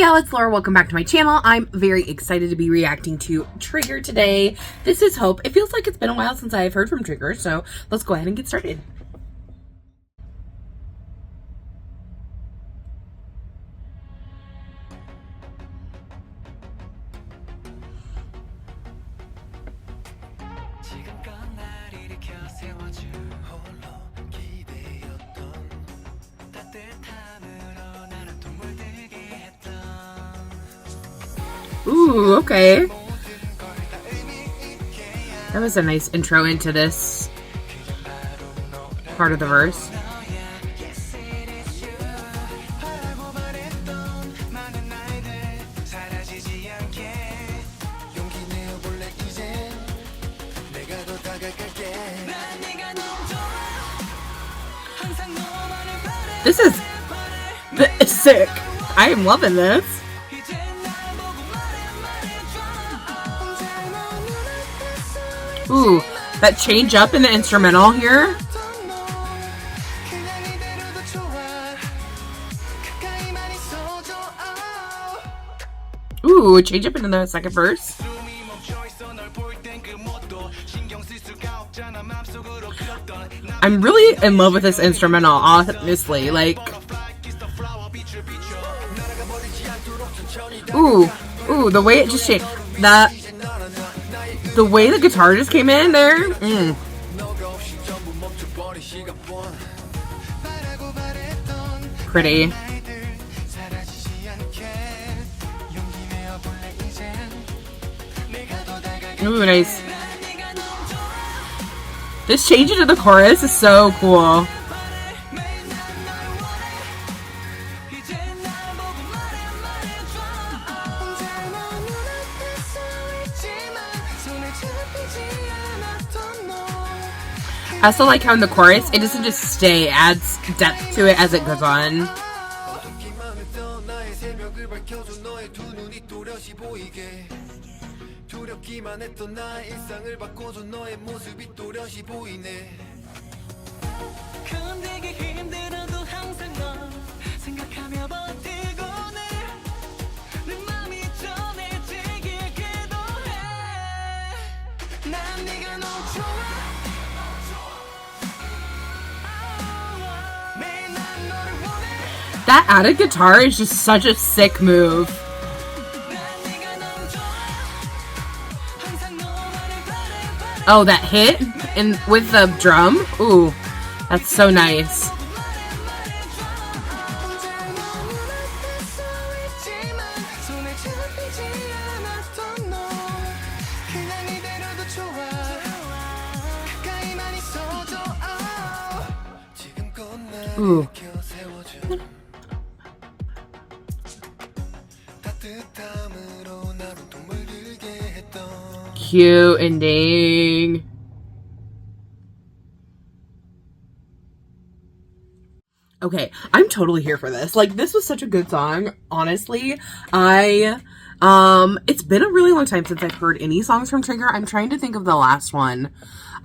y'all, it's Laura. Welcome back to my channel. I'm very excited to be reacting to Trigger today. This is Hope. It feels like it's been a while since I've heard from Trigger, so let's go ahead and get started. Ooh, okay. That was a nice intro into this part of the verse. This is sick. I am loving this. Ooh, that change up in the instrumental here. Ooh, change up into the second verse. I'm really in love with this instrumental, honestly. Like, ooh, the way it just changed. The way the guitar just came in there. Pretty. Ooh, nice. This change into the chorus is so cool. I also like how in the chorus, it doesn't just stay, it adds depth to it as it goes on. That added guitar is just such a sick move. Oh, that hit and with the drum. Ooh, that's so nice. Ooh. Cute ending. Okay, I'm totally here for this. Like, this was such a good song, honestly. It's been a really long time since I've heard any songs from Trigger. I'm trying to think of the last one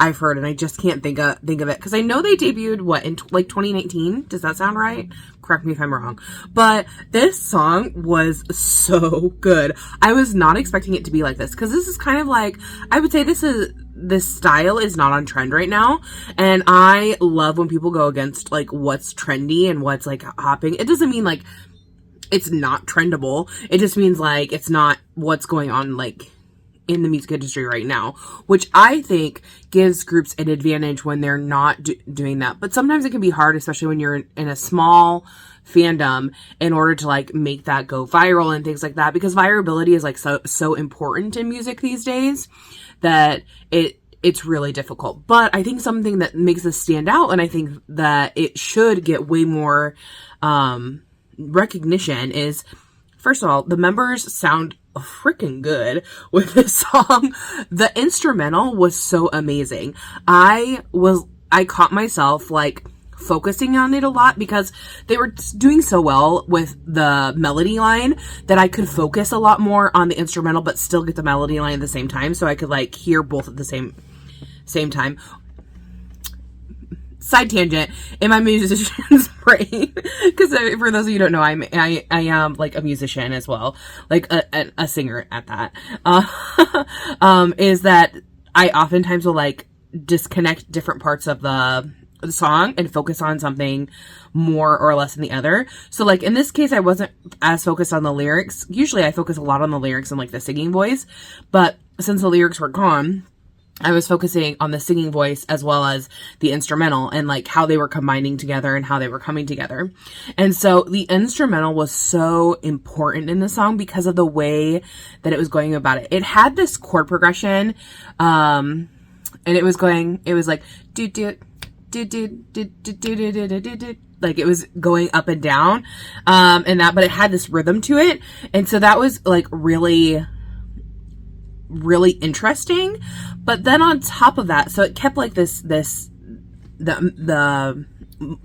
I've heard, and I just can't think of it, because I know they debuted, what, in like 2019? Does that sound right? Correct me if I'm wrong. But this song was so good. I was not expecting it to be like this, because this is kind of like, I would say this style is not on trend right now, and I love when people go against like what's trendy and what's like hopping. It doesn't mean like it's not trendable. It just means like it's not what's going on like in the music industry right now, which I think gives groups an advantage when they're not doing that. But sometimes it can be hard, especially when you're in a small fandom, in order to like make that go viral and things like that, because virality is like so important in music these days that it's really difficult. But I think something that makes this stand out, and I think that it should get way more recognition, is, first of all, the members sound freaking good with this song. The instrumental was so amazing. I caught myself like focusing on it a lot because they were doing so well with the melody line that I could focus a lot more on the instrumental but still get the melody line at the same time, so I could like hear both at the same time. side tangent in my musician's brain, because for those of you who don't know, I am like a musician as well, like a singer at that, is that I oftentimes will like disconnect different parts of the song and focus on something more or less than the other. So like in this case, I wasn't as focused on the lyrics. Usually I focus a lot on the lyrics and like the singing voice, but since the lyrics were gone, I was focusing on the singing voice as well as the instrumental and like how they were combining together and how they were coming together. And so the instrumental was so important in the song because of the way that it was going about it. It had this chord progression, and it was like do do do do do do do do do do, like it was going up and down, and that, but it had this rhythm to it, and so that was like really interesting. But then on top of that, so it kept like the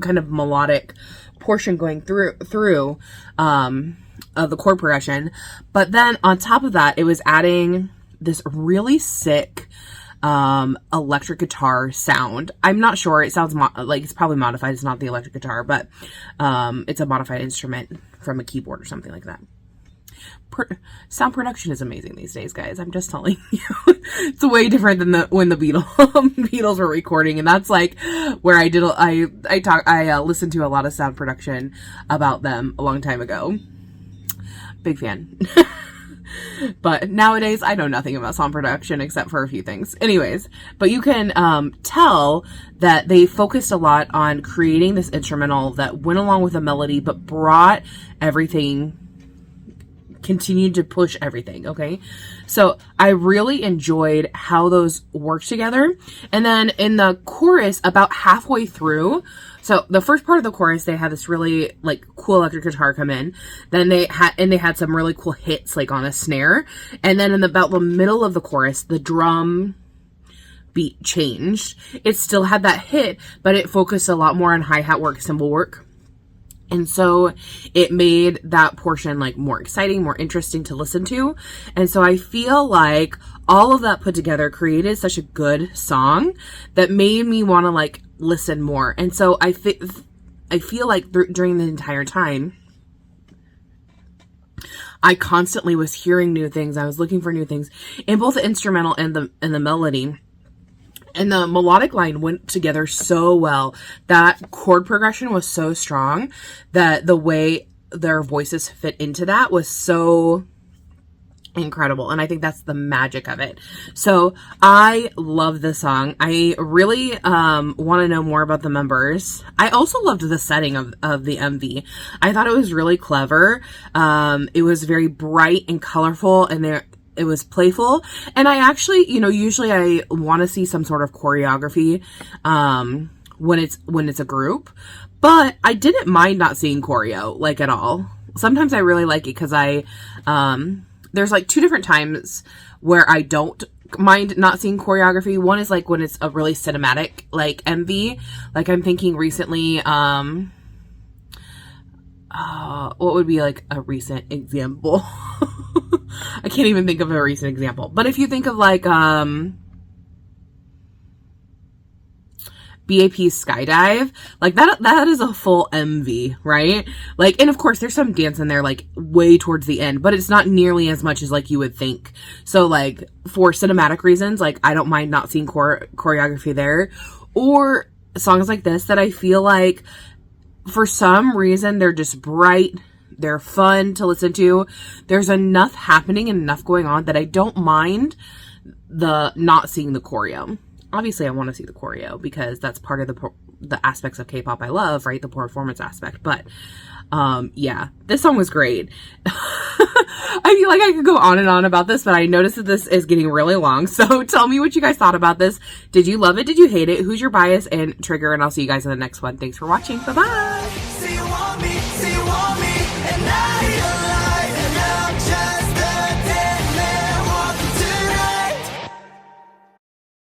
kind of melodic portion going through of the chord progression. But then on top of that, it was adding this really sick electric guitar sound. I'm not sure. It sounds like it's probably modified. It's not the electric guitar, but it's a modified instrument from a keyboard or something like that. Sound production is amazing these days, guys. I'm just telling you. It's way different than when the Beatles were recording, and that's like where I listened to a lot of sound production about them a long time ago. Big fan. But nowadays, I know nothing about sound production except for a few things. Anyways, but you can tell that they focused a lot on creating this instrumental that went along with the melody, but brought everything, continued to push everything, okay? So I really enjoyed how those worked together. And then in the chorus, about halfway through, so the first part of the chorus, they had this really like cool electric guitar come in. Then they had some really cool hits like on a snare. And then in about the middle of the chorus, the drum beat changed. It still had that hit, but it focused a lot more on hi-hat work, cymbal work. And so it made that portion like more exciting, more interesting to listen to. And so I feel like all of that put together created such a good song that made me want to like listen more. And so I feel like during the entire time, I constantly was hearing new things. I was looking for new things in both the instrumental and the melody. And the melodic line went together so well. That chord progression was so strong that the way their voices fit into that was so incredible. And I think that's the magic of it. So I love this song. I really want to know more about the members. I also loved the setting of the MV. I thought it was really clever. It was very bright and colorful, and it was playful. And I actually, usually I want to see some sort of choreography when it's a group, but I didn't mind not seeing choreo like at all. Sometimes I really like it because there's like two different times where I don't mind not seeing choreography. One is like when it's a really cinematic like MV. Like I'm thinking recently, what would be like a recent example? I can't even think of a recent example. But if you think of like BAP's Skydive, like that is a full MV, right? Like, and of course there's some dance in there like way towards the end, but it's not nearly as much as like you would think. So like for cinematic reasons, like I don't mind not seeing choreography there, or songs like this that I feel like for some reason they're just bright, they're fun to listen to. There's enough happening and enough going on that I don't mind the not seeing the choreo. Obviously, I want to see the choreo because that's part of the aspects of K-pop I love, right? The performance aspect. But yeah, this song was great. I feel like I could go on and on about this, but I noticed that this is getting really long. So tell me what you guys thought about this. Did you love it? Did you hate it? Who's your bias and trigger? And I'll see you guys in the next one. Thanks for watching. Bye-bye.